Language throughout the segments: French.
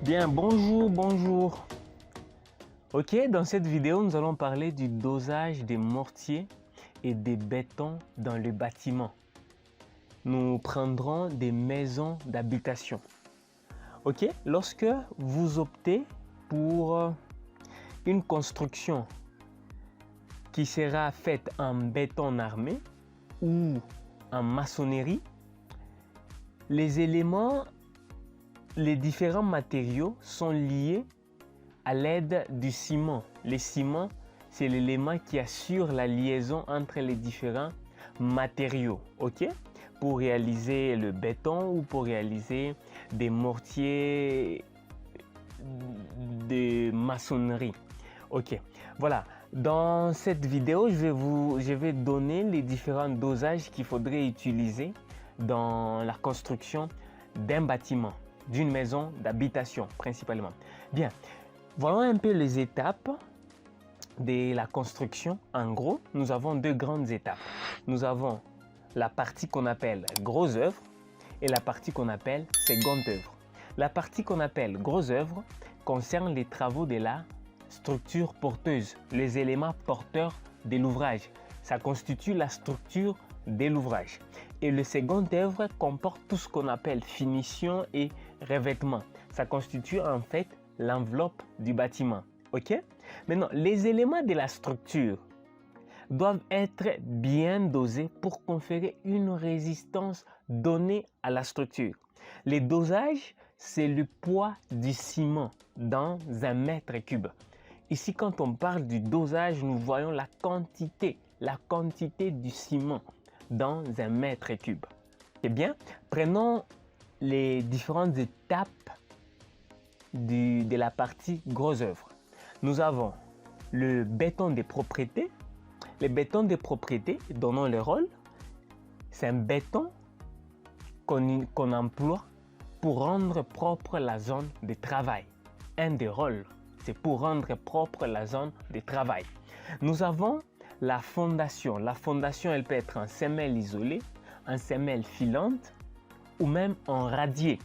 Bien, bonjour. Ok, dans cette vidéo, nous allons parler du dosage des mortiers et des bétons dans le bâtiment. Nous prendrons des maisons d'habitation. Ok, lorsque vous optez pour une construction qui sera faite en béton armé ou en maçonnerie, les différents matériaux sont liés à l'aide du ciment. Le ciment, c'est l'élément qui assure la liaison entre les différents matériaux, ok? Pour réaliser le béton ou pour réaliser des mortiers de maçonnerie. Ok, voilà. Dans cette vidéo, je vais donner les différents dosages qu'il faudrait utiliser dans la construction d'un bâtiment, d'une maison d'habitation principalement. Bien, voyons un peu les étapes de la construction. En gros, nous avons deux grandes étapes. Nous avons la partie qu'on appelle grosse œuvre et la partie qu'on appelle seconde œuvre. La partie qu'on appelle grosse œuvre concerne les travaux de la structure porteuse, les éléments porteurs de l'ouvrage. Ça constitue la structure de l'ouvrage. Et le second œuvre comporte tout ce qu'on appelle finition et revêtement. Ça constitue en fait l'enveloppe du bâtiment. Ok? Maintenant, les éléments de la structure doivent être bien dosés pour conférer une résistance donnée à la structure. Les dosages, c'est le poids du ciment dans un mètre cube. Ici, quand on parle du dosage, nous voyons la quantité du ciment dans un mètre cube. Eh bien, prenons les différentes étapes de la partie grosse œuvre. Nous avons le béton des propriétés. Le béton des propriétés, donnons le rôle, c'est un béton qu'on emploie pour rendre propre la zone de travail. Un des rôles, c'est pour rendre propre la zone de travail. Nous avons la fondation. La fondation, elle peut être en semelle isolée, en semelle filante ou même en radier.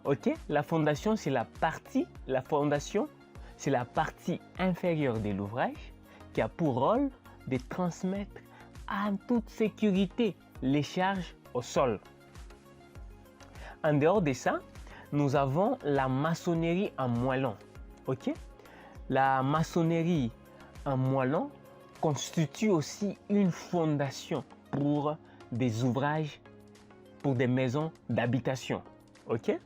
Ok? La fondation, c'est la partie inférieure de l'ouvrage qui a pour rôle de transmettre en toute sécurité les charges au sol. En dehors de ça, nous avons la maçonnerie en moellon. Ok? La maçonnerie en moellon constitue aussi une fondation pour des ouvrages, pour des maisons d'habitation. Ok?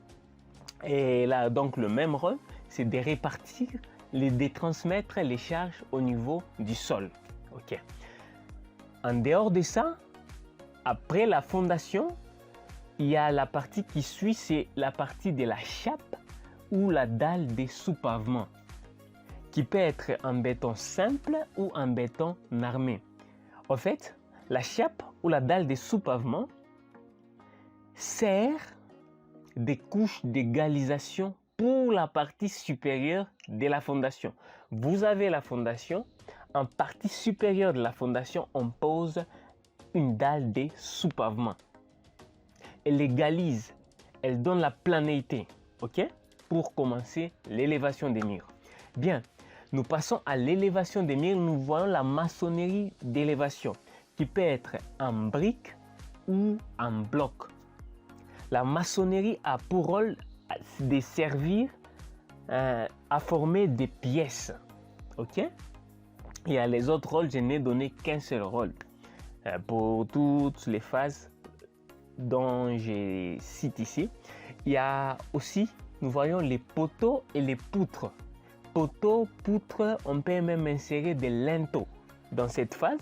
Et là, donc, le même rôle, c'est de répartir, de transmettre les charges au niveau du sol. Ok. En dehors de ça, après la fondation, il y a la partie qui suit, c'est la partie de la chape ou la dalle de sous-pavement, qui peut être en béton simple ou en béton armé. En fait, la chape ou la dalle de sous-pavement sert des couches d'égalisation pour la partie supérieure de la fondation. Vous avez la fondation, en partie supérieure de la fondation, on pose une dalle de sous-pavement. Elle égalise, elle donne la planéité, ok? Pour commencer l'élévation des murs. Bien, nous passons à l'élévation des murs. Nous voyons la maçonnerie d'élévation qui peut être en briques ou en bloc. La maçonnerie a pour rôle de servir à former des pièces. Ok? Il y a les autres rôles, je n'ai donné qu'un seul rôle pour toutes les phases dont je cite ici. Il y a aussi, nous voyons les poteaux et les poutres. Poteaux, poutres, on peut même insérer des linteaux. Dans cette phase,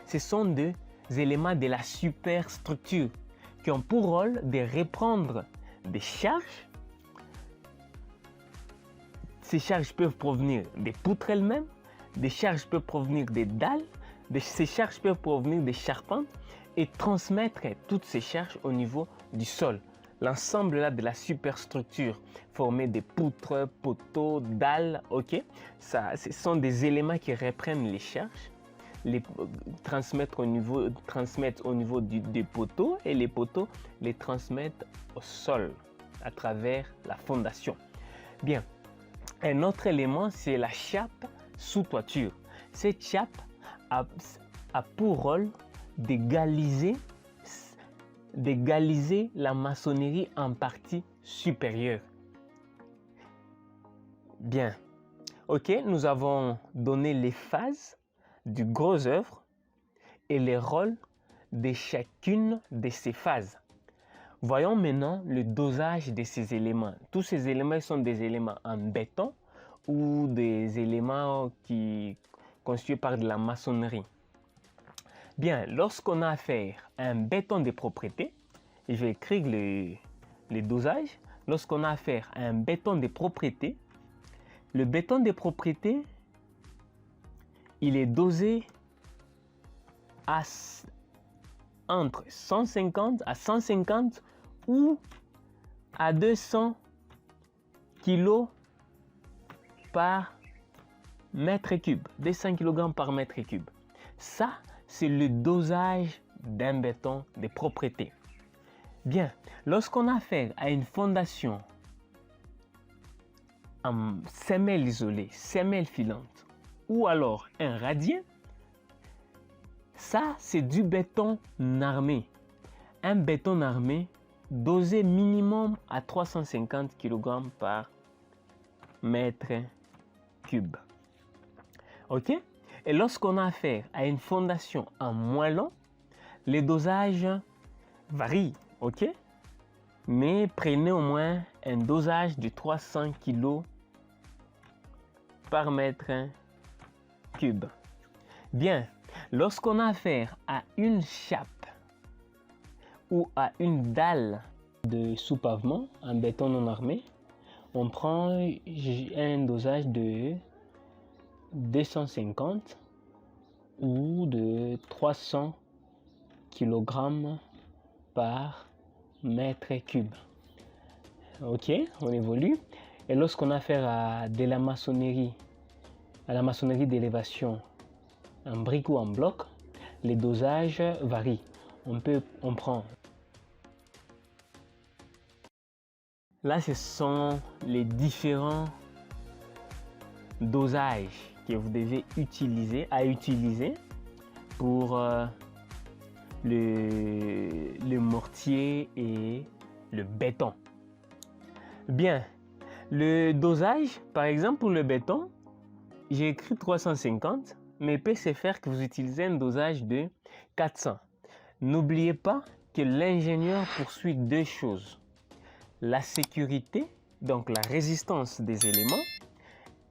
ce sont des éléments de la superstructure qui ont pour rôle de reprendre des charges. Ces charges peuvent provenir des poutres elles-mêmes, des charges peuvent provenir des dalles, ces charges peuvent provenir des charpentes et transmettre toutes ces charges au niveau du sol. L'ensemble là de la superstructure formée des poutres, poteaux, dalles, ok, ce sont des éléments qui reprennent les charges, les transmettent au niveau des poteaux et les poteaux les transmettent au sol à travers la fondation. Bien, un autre élément, c'est la chape sous toiture. Cette chape a pour rôle d'égaliser la maçonnerie en partie supérieure. Bien, ok, nous avons donné les phases du gros œuvre et les rôles de chacune de ces phases. Voyons maintenant le dosage de ces éléments. Tous ces éléments sont des éléments en béton ou des éléments qui constitués par de la maçonnerie. Bien, lorsqu'on a affaire à un béton de propreté, je vais écrire les dosages. Lorsqu'on a affaire à un béton de propreté, le béton de propreté, il est dosé entre 150 à 150 ou à 200 kg par mètre cube, 200 kg par mètre cube. Ça, c'est le dosage d'un béton de propreté. Bien, lorsqu'on a affaire à une fondation en semelle isolée, semelle filante, ou alors un radien, ça, c'est du béton armé. Un béton armé dosé minimum à 350 kg par mètre cube. Ok? Et lorsqu'on a affaire à une fondation en moellon, les dosages varient. Ok? Mais prenez au moins un dosage de 300 kg par mètre cube. Bien, lorsqu'on a affaire à une chape ou à une dalle de sous-pavement en béton non armé, on prend un dosage de 250 ou de 300 kg par mètre cube. Ok, on évolue. Et lorsqu'on a affaire à de la maçonnerie, à la maçonnerie d'élévation en brique ou en bloc, les dosages varient. On prend. Là, ce sont les différents dosages que vous devez utiliser pour le mortier et le béton. Bien, le dosage, par exemple pour le béton, j'ai écrit 350, mais peut se faire que vous utilisez un dosage de 400. N'oubliez pas que l'ingénieur poursuit deux choses. La sécurité, donc la résistance des éléments,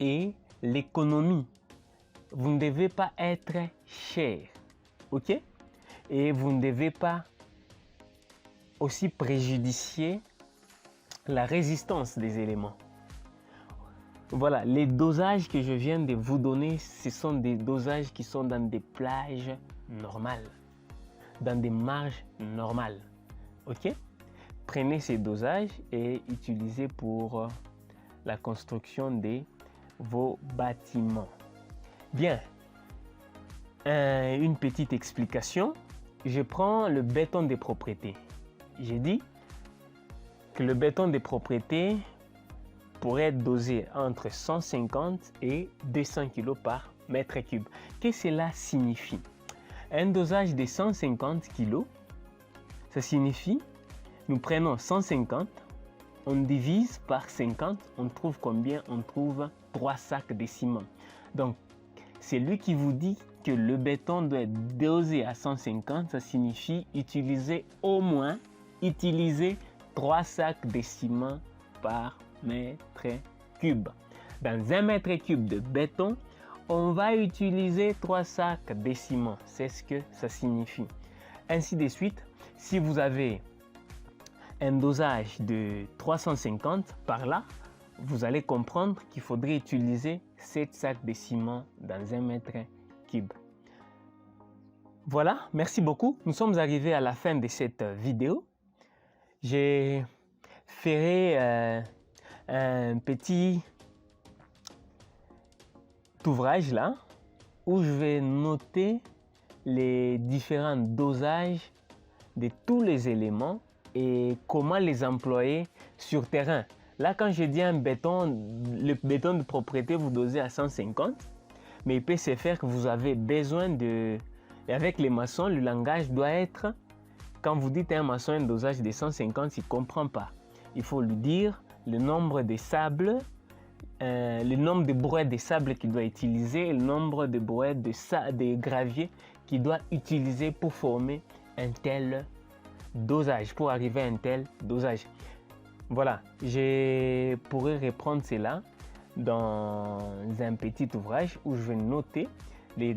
et l'économie. Vous ne devez pas être cher, ok? Et vous ne devez pas aussi préjudicier la résistance des éléments. Voilà, les dosages que je viens de vous donner, ce sont des dosages qui sont dans des plages normales, dans des marges normales, ok? Prenez ces dosages et utilisez pour la construction de vos bâtiments. Bien, une petite explication. Je prends le béton de propreté. J'ai dit que le béton de propreté pourrait être dosé entre 150 et 200 kg par mètre cube. Qu'est-ce que cela signifie? Un dosage de 150 kg, ça signifie nous prenons 150, on divise par 50, on trouve combien? On trouve 3 sacs de ciment. Donc, c'est lui qui vous dit que le béton doit être dosé à 150, ça signifie utiliser au moins 3 sacs de ciment par mètre cube. Dans un mètre cube de béton, on va utiliser 3 sacs de ciment. C'est ce que ça signifie. Ainsi de suite, si vous avez un dosage de 350 par là, vous allez comprendre qu'il faudrait utiliser 7 sacs de ciment dans un mètre cube. Voilà, merci beaucoup. Nous sommes arrivés à la fin de cette vidéo. Je ferai un petit ouvrage là où je vais noter les différents dosages de tous les éléments et comment les employer sur terrain. Là, quand je dis un béton, le béton de propriété, vous dosez à 150, mais il peut se faire que vous avez besoin de... Et avec les maçons, le langage doit être, quand vous dites à un maçon un dosage de 150, il ne comprend pas. Il faut lui dire le nombre de sables, le nombre de brouettes de sable qu'il doit utiliser et le nombre de brouettes de gravier qu'il doit utiliser pour former un tel dosage, pour arriver à un tel dosage. Voilà, je pourrais reprendre cela dans un petit ouvrage où je vais noter les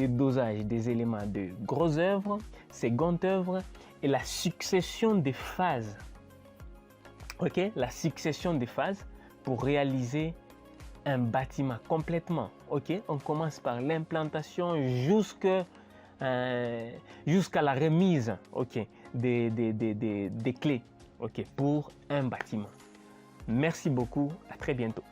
dosages des éléments de grosse œuvre, seconde œuvre et la succession des phases. Ok, la succession des phases pour réaliser un bâtiment complètement. Ok, on commence par l'implantation jusqu'à la remise, ok, des clés, ok, pour un bâtiment. Merci beaucoup, à très bientôt.